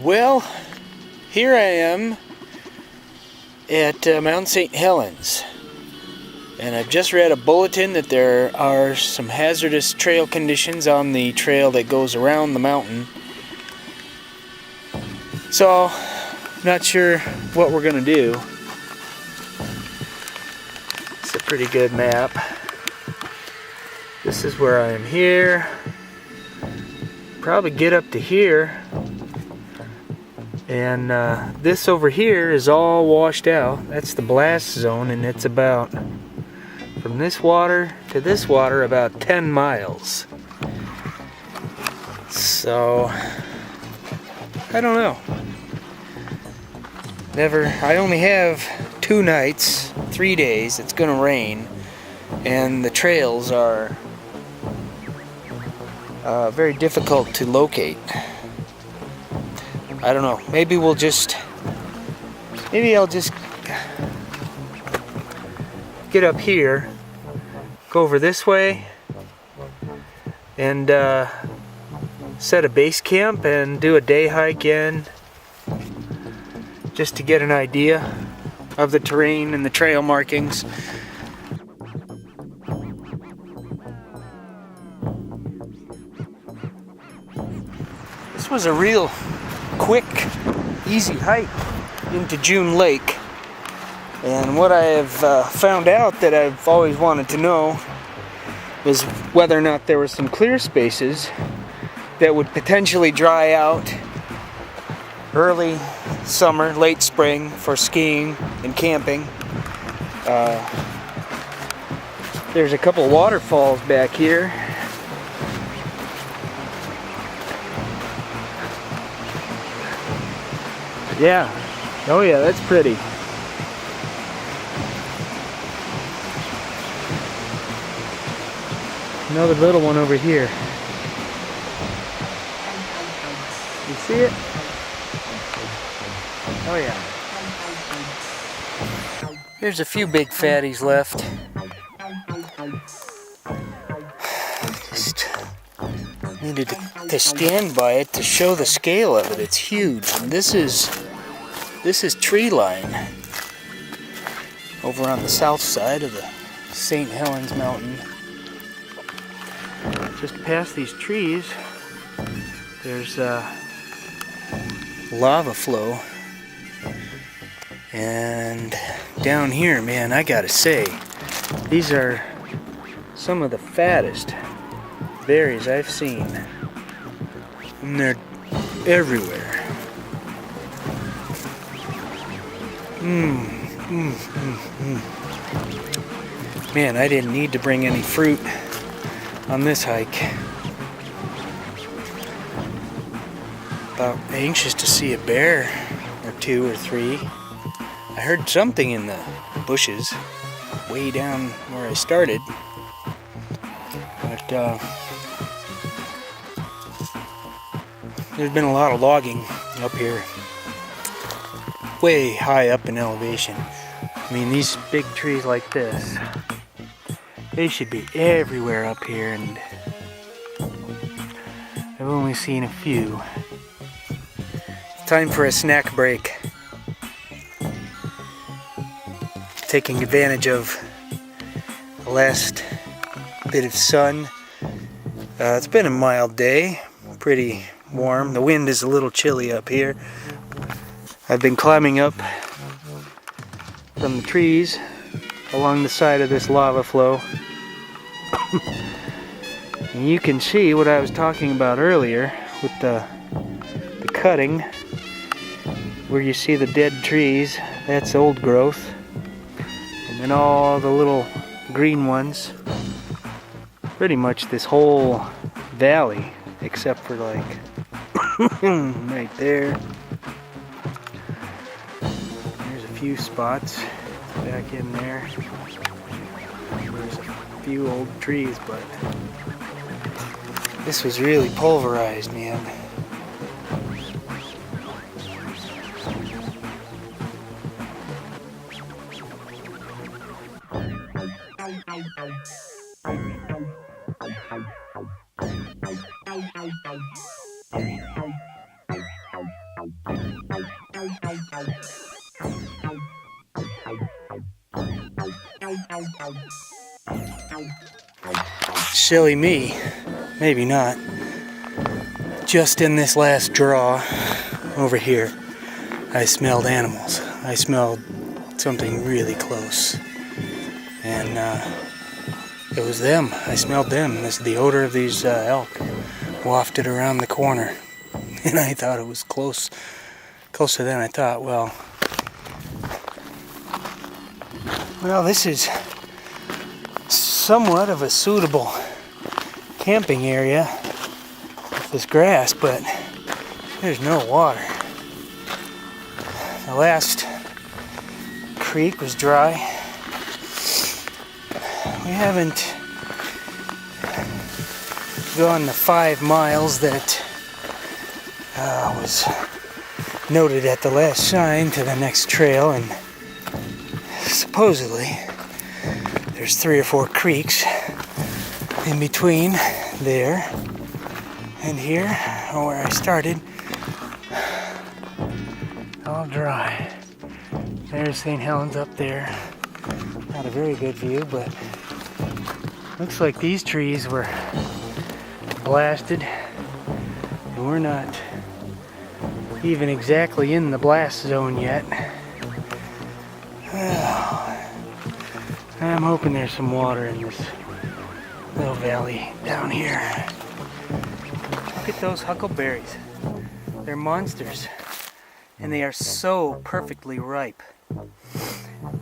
Well, here I am at Mount St. Helens, and I've just read a bulletin that there are some hazardous trail conditions on the trail that goes around the mountain. So, not sure what we're going to do. It's a pretty good map. This is where I am here. Probably get up to here. And this over here is all washed out. That's the blast zone, and it's about, from this water to this water, about 10 miles. So, I don't know. I only have 2 nights, 3 days. It's gonna rain, and the trails are very difficult to locate. I don't know. Maybe I'll just get up here, go over this way, and set a base camp and do a day hike in, just to get an idea of the terrain and the trail markings. This was a real quick, easy hike into June Lake, and what I have found out that I've always wanted to know was whether or not there were some clear spaces that would potentially dry out early summer, late spring for skiing and camping. There's a couple waterfalls back here. Yeah, oh yeah, that's pretty. Another little one over here. You see it? Oh yeah. There's a few big fatties left. Just needed to stand by it to show the scale of it. It's huge. And this is tree line over on the south side of the St. Helens Mountain. Just past these trees, there's lava flow. And down here, man, I gotta say, these are some of the fattest berries I've seen. And they're everywhere. Man, I didn't need to bring any fruit on this hike. About anxious to see a bear or 2 or 3. I heard something in the bushes way down where I started. But there's been a lot of logging up here, way high up in elevation. I mean, these big trees like this, they should be everywhere up here, and I've only seen a few. Time for a snack break. Taking advantage of the last bit of sun. It's been a mild day, pretty warm. The wind is a little chilly up here. I've been climbing up from the trees along the side of this lava flow. And you can see what I was talking about earlier with the cutting, where you see the dead trees. That's old growth. And then all the little green ones. Pretty much this whole valley, except for like right there. There's a few spots back in there. There's a few old trees, but This was really pulverized, man. Silly me, maybe not. Just in this last draw over here, I smelled animals. I smelled something really close. And it was them. I smelled them. This is the odor of these elk wafted around the corner. And I thought it was closer than I thought. Well, this is somewhat of a suitable camping area with this grass, but there's no water. The last creek was dry. We haven't gone the 5 miles that was noted at the last sign to the next trail, and supposedly there's 3 or 4 creeks in between there and here, where I started. All dry. There's St. Helens up there. Not a very good view, but looks like these trees were blasted, and we're not even exactly in the blast zone yet. I'm hoping there's some water in this little valley down here. Look at those huckleberries. They're monsters, and they are so perfectly ripe.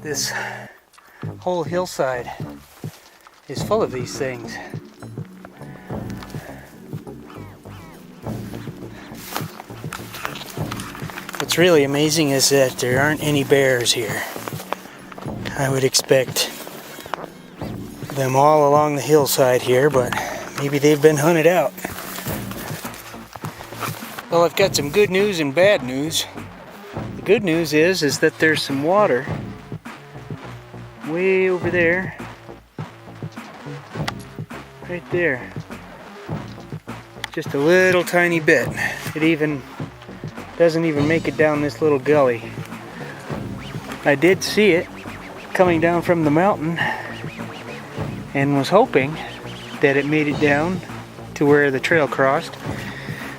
This whole hillside is full of these things. What's really amazing is that there aren't any bears here. I would expect them all along the hillside here, but maybe they've been hunted out. Well, I've got some good news and bad news. The good news is that there's some water way over there, right there. Just a little tiny bit. It doesn't even make it down this little gully. I did see it coming down from the mountain and was hoping that it made it down to where the trail crossed.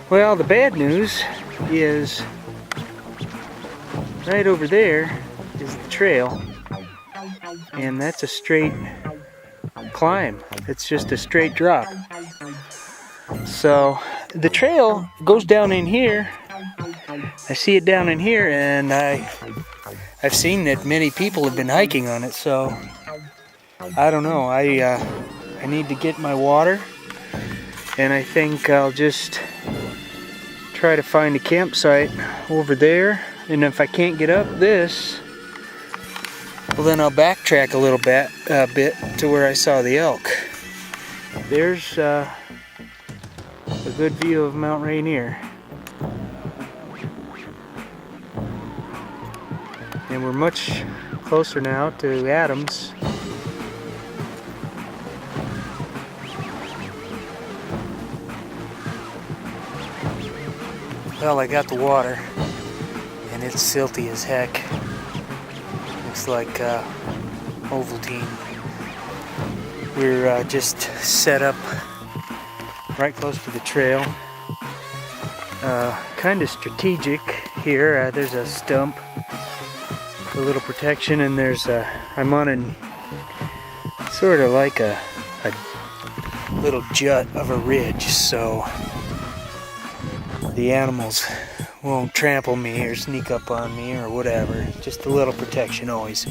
Well, the bad news is right over there is the trail, and that's a straight climb. It's just a straight drop. So the trail goes down in here. I see it down in here, and I've seen that many people have been hiking on it, so I don't know. I need to get my water, and I think I'll just try to find a campsite over there, and if I can't get up this, well, then I'll backtrack a little bit to where I saw the elk. There's a good view of Mount Ranier. And we're much closer now to Adams. Well, I got the water, and it's silty as heck. Looks like Ovaltine. We're just set up right close to the trail. Kind of strategic here. There's a stump, a little protection, and I'm on a sort of like a little jut of a ridge, so the animals won't trample me or sneak up on me or whatever. Just a little protection always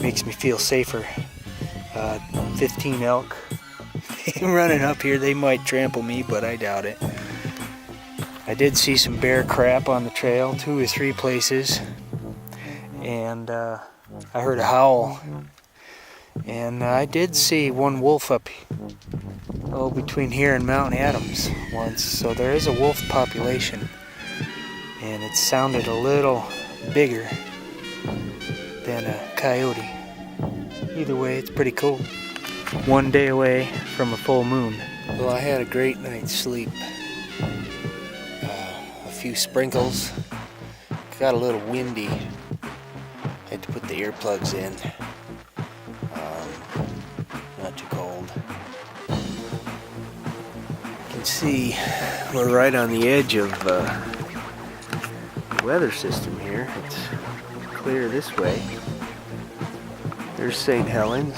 makes me feel safer. 15 elk running up here, they might trample me, but I doubt it. I did see some bear crap on the trail, 2 or 3 places, and I heard a howl, And I did see one wolf up between here and Mount Adams once, so there is a wolf population, and it sounded a little bigger than a coyote. Either way, it's pretty cool. One day away from a full moon. Well, I had a great night's sleep. A few sprinkles. Got a little windy. Had to put the earplugs in. Not too cold. You can see we're right on the edge of the weather system here. It's clear this way. There's St. Helens.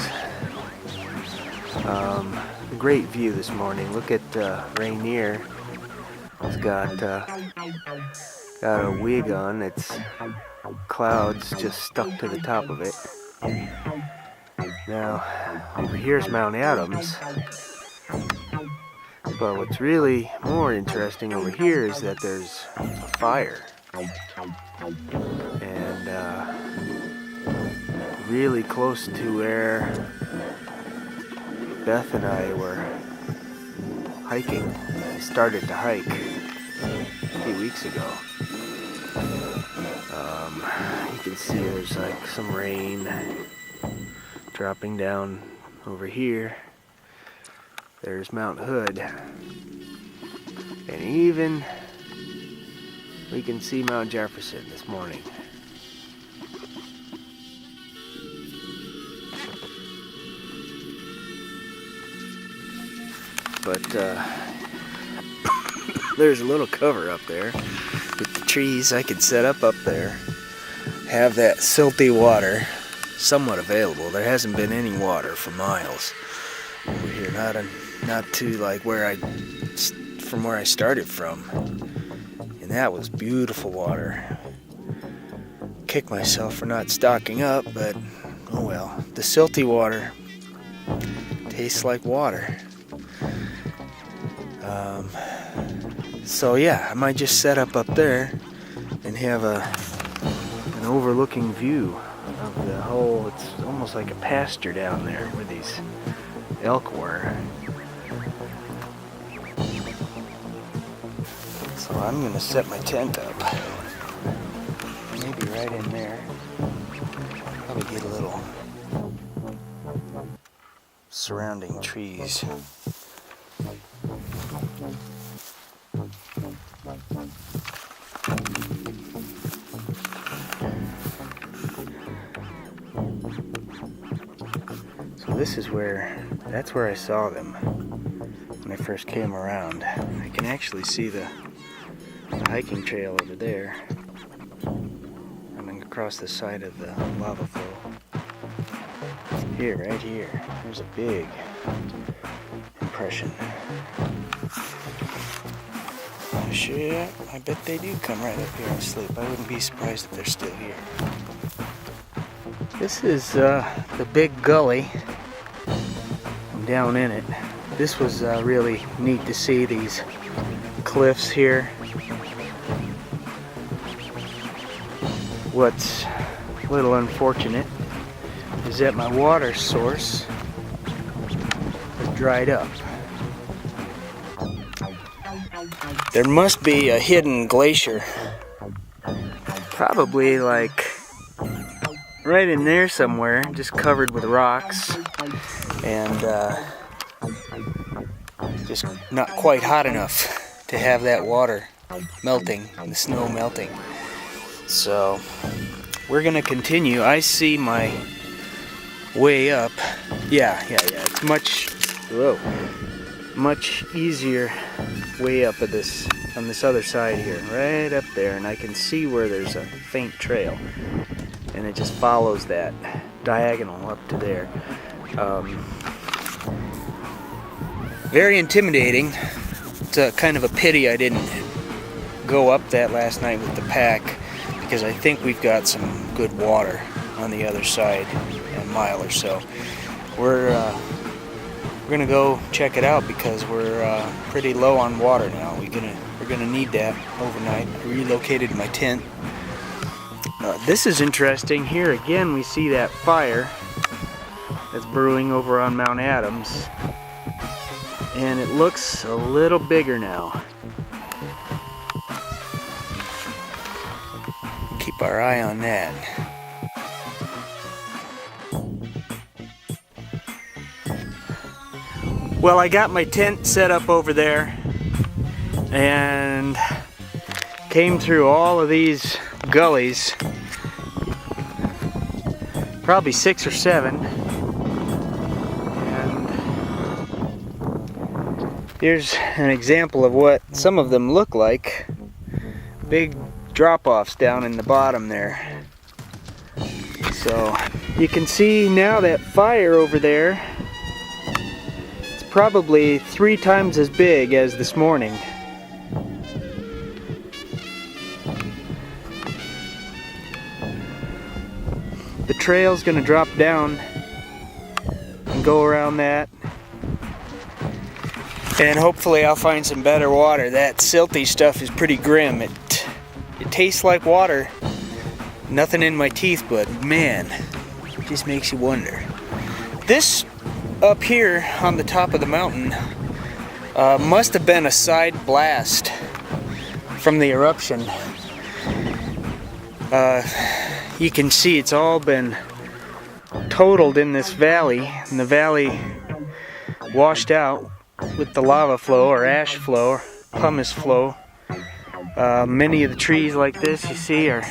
Great view this morning. Look at Ranier. It's got a wig on. It's clouds just stuck to the top of it. Now, over here's Mount Adams. But what's really more interesting over here is that there's a fire. And really close to where Beth and I were hiking. I started to hike a few weeks ago. You can see there's like some rain dropping down over here. There's Mount Hood. And even we can see Mount Jefferson this morning. But there's a little cover up there with the trees. I could set up there, have that silty water somewhat available. There hasn't been any water for miles over here, not to like from where I started from, and that was beautiful water. Kick myself for not stocking up, but oh well. The silty water tastes like water. So yeah, I might just set up there and have an overlooking view of the whole. It's almost like a pasture down there where these elk were. So I'm gonna set my tent up, maybe right in there. Probably get a little surrounding trees. So this is that's where I saw them when I first came around. I can actually see the hiking trail over there, running across the side of the lava flow. Here, right here, there's a big impression. Oh shit, I bet they do come right up here and sleep. I wouldn't be surprised if they're still here. This is the big gully. I'm down in it. This was really neat to see these cliffs here. What's a little unfortunate is that my water source has dried up. There must be a hidden glacier, probably like right in there somewhere, just covered with rocks and just not quite hot enough to have that water melting and the snow melting. So we're gonna continue. I see my way up. Yeah. It's much easier way up at this on this other side here, right up there, and I can see where there's a faint trail, and it just follows that diagonal up to there. Very intimidating. It's kind of a pity I didn't go up that last night with the pack, because I think we've got some good water on the other side, a mile or so. We're gonna go check it out because we're pretty low on water now. We're gonna need that overnight. I relocated my tent. This is interesting. Here again we see that fire that's brewing over on Mount Adams. And it looks a little bigger now. Keep our eye on that. Well, I got my tent set up over there and came through all of these gullies, probably 6 or 7. And here's an example of what some of them look like. Big drop-offs down in the bottom there. So you can see now that fire over there, it's probably 3 times as big as this morning. The trail's gonna drop down and go around that, and hopefully I'll find some better water. That silty stuff is pretty grim. It tastes like water. Nothing in my teeth, but man, it just makes you wonder. This up here on the top of the mountain must have been a side blast from the eruption. You can see it's all been totaled in this valley, and the valley washed out with the lava flow or ash flow or pumice flow. Many of the trees like this you see are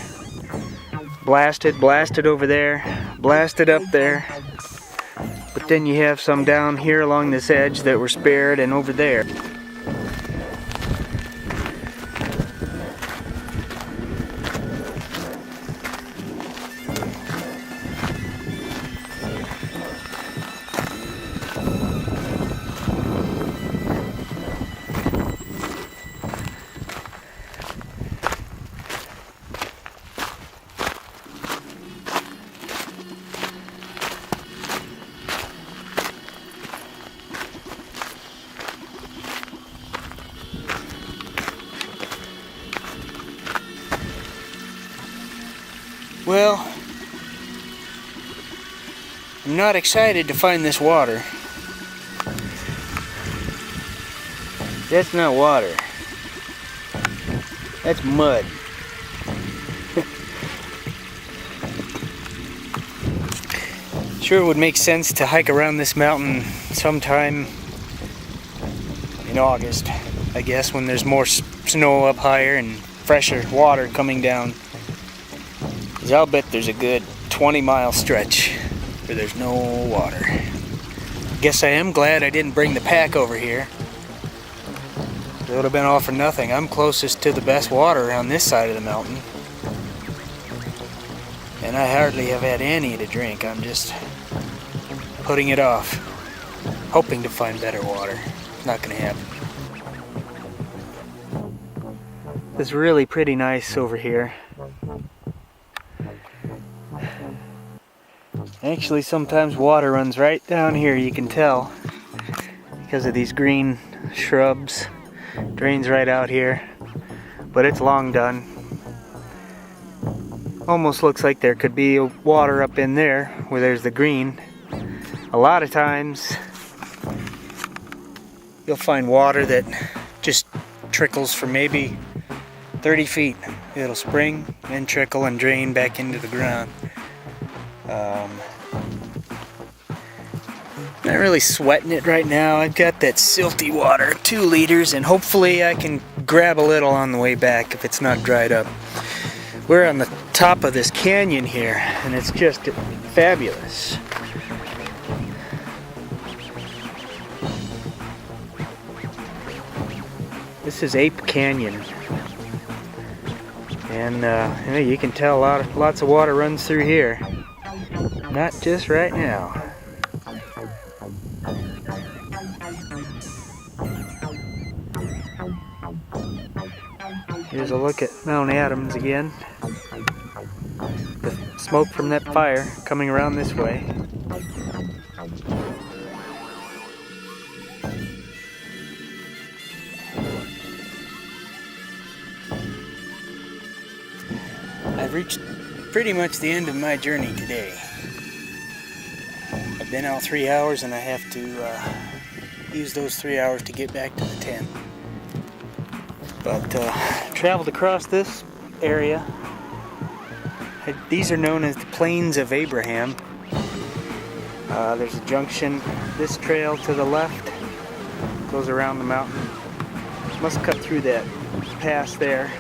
blasted over there, blasted up there, but then you have some down here along this edge that were spared, and over there. Well, I'm not excited to find this water. That's not water. That's mud. Sure would make sense to hike around this mountain sometime in August, I guess, when there's more snow up higher and fresher water coming down. I'll bet there's a good 20-mile stretch where there's no water. Guess I am glad I didn't bring the pack over here. It would have been all for nothing. I'm closest to the best water on this side of the mountain, and I hardly have had any to drink. I'm just putting it off, hoping to find better water. It's not gonna happen. It's really pretty nice over here. Actually, sometimes water runs right down here, you can tell, because of these green shrubs. Drains right out here, but it's long done. Almost looks like there could be water up in there where there's the green. A lot of times you'll find water that just trickles for maybe 30 feet. It'll spring and trickle and drain back into the ground. Not really sweating it right now. I've got that silty water, 2 liters, and hopefully I can grab a little on the way back if it's not dried up. We're on the top of this canyon here, and it's just fabulous. This is Ape Canyon, and you can tell lots of water runs through here. Not just right now. Here's a look at Mount Adams again. The smoke from that fire coming around this way. I've reached pretty much the end of my journey today. I I've been out 3 hours and I have to use those 3 hours to get back to the tent. But traveled across this area. These are known as the Plains of Abraham. There's a junction. This trail to the left goes around the mountain. Must cut through that pass there.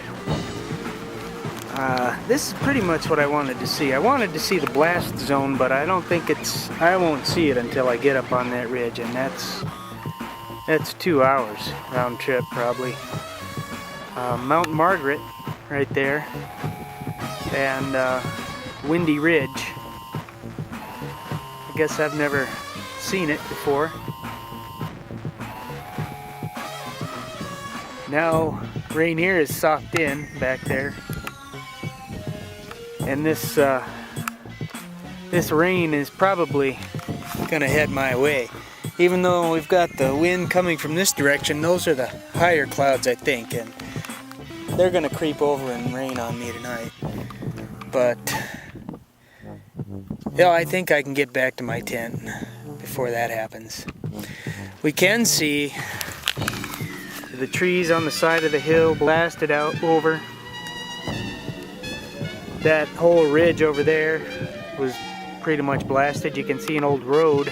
This is pretty much what I wanted to see. I wanted to see the blast zone, but I don't think I won't see it until I get up on that ridge, and that's 2 hours round trip probably. Mount Margaret right there, and Windy Ridge. I guess I've never seen it before. Now Ranier is socked in back there, and this rain is probably gonna head my way. Even though we've got the wind coming from this direction, those are the higher clouds, I think, and they're gonna creep over and rain on me tonight. But yeah, I think I can get back to my tent before that happens. We can see the trees on the side of the hill blasted out over. That whole ridge over there was pretty much blasted. You can see an old road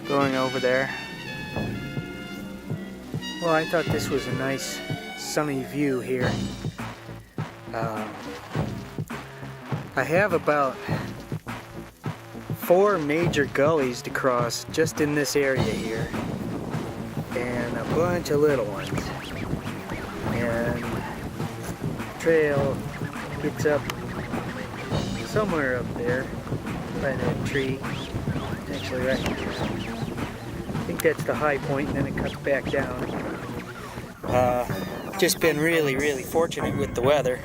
going over there. Well, I thought this was a nice sunny view here. I have about 4 major gullies to cross just in this area here, and a bunch of little ones. And the trail gets up somewhere up there by that tree. Actually right here. I think that's the high point, and then it cuts back down. Just been really fortunate with the weather.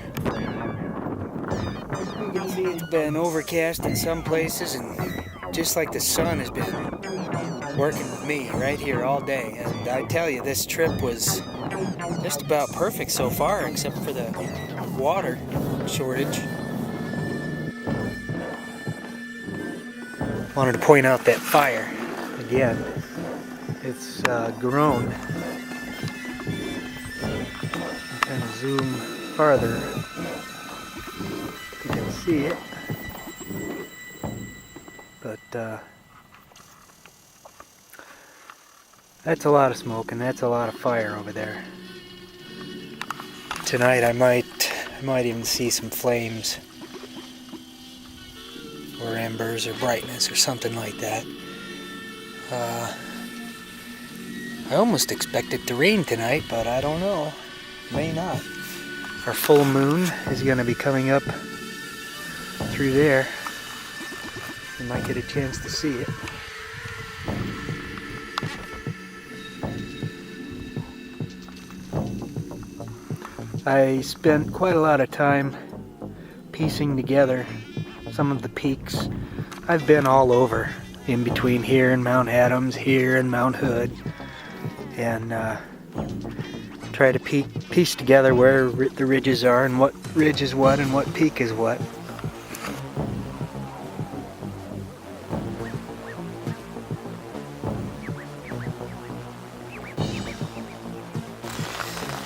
You can see it's been overcast in some places, and just like the sun has been working with me right here all day. And I tell you, this trip was just about perfect so far, except for the water shortage. Wanted to point out that fire again. It's grown. Kind of zoom farther. You can see it, but that's a lot of smoke, and that's a lot of fire over there. Tonight I might even see some flames, or embers, or brightness, or something like that. I almost expect it to rain tonight, but I don't know. May not. Our full moon is going to be coming up through there. You might get a chance to see it. I spent quite a lot of time piecing together some of the peaks. I've been all over, in between here and Mount Adams, here and Mount Hood, and try to piece together where the ridges are and what ridge is what and what peak is what.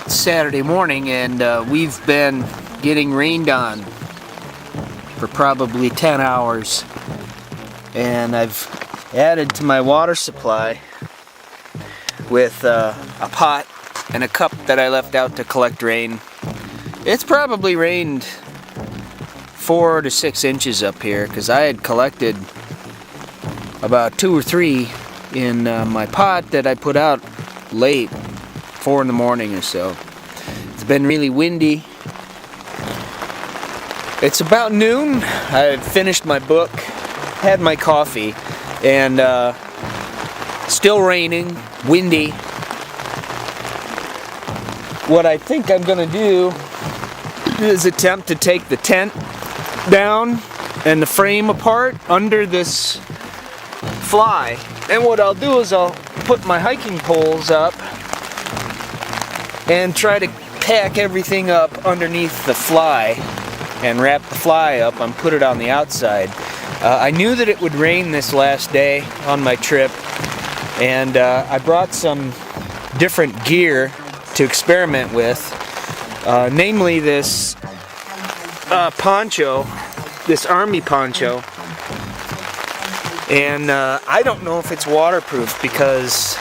It's Saturday morning, and we've been getting rained on for probably 10 hours, and I've added to my water supply with a pot and a cup that I left out to collect rain. It's probably rained 4 to 6 inches up here, because I had collected about 2 or 3 in my pot that I put out late, 4 in the morning or so. It's been really windy. It's about noon. I finished my book, had my coffee, and still raining, windy. What I think I'm going to do is attempt to take the tent down and the frame apart under this fly. And what I'll do is I'll put my hiking poles up and try to pack everything up underneath the fly and wrap the fly up and put it on the outside. I knew that it would rain this last day on my trip, and I brought some different gear to experiment with, namely this poncho, this army poncho. And I don't know if it's waterproof because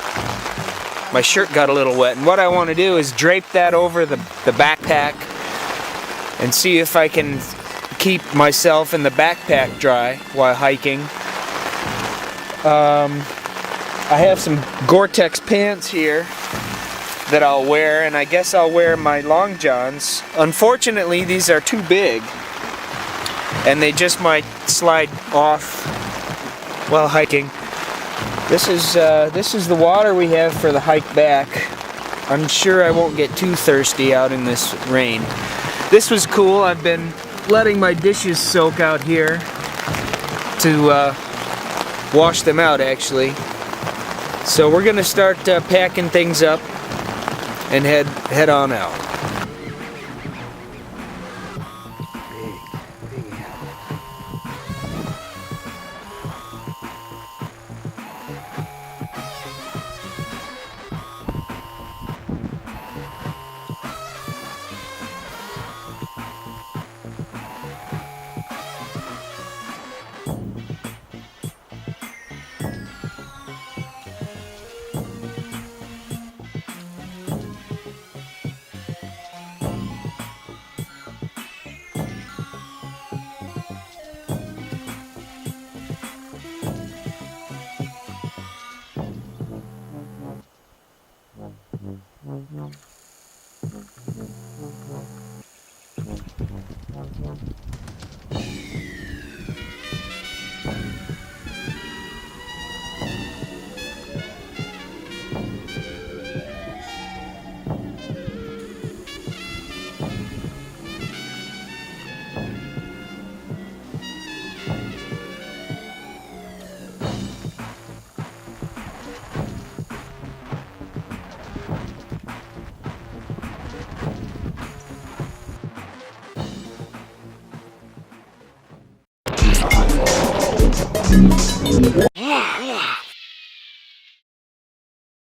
my shirt got a little wet. And what I want to do is drape that over the backpack and see if I can keep myself and the backpack dry while hiking. I have some Gore-Tex pants here that I'll wear, and I guess I'll wear my long johns. Unfortunately, these are too big, and they just might slide off while hiking. This is the water we have for the hike back. I'm sure I won't get too thirsty out in this rain. This was cool. I've been letting my dishes soak out here to wash them out, actually. So we're gonna start packing things up and head on out.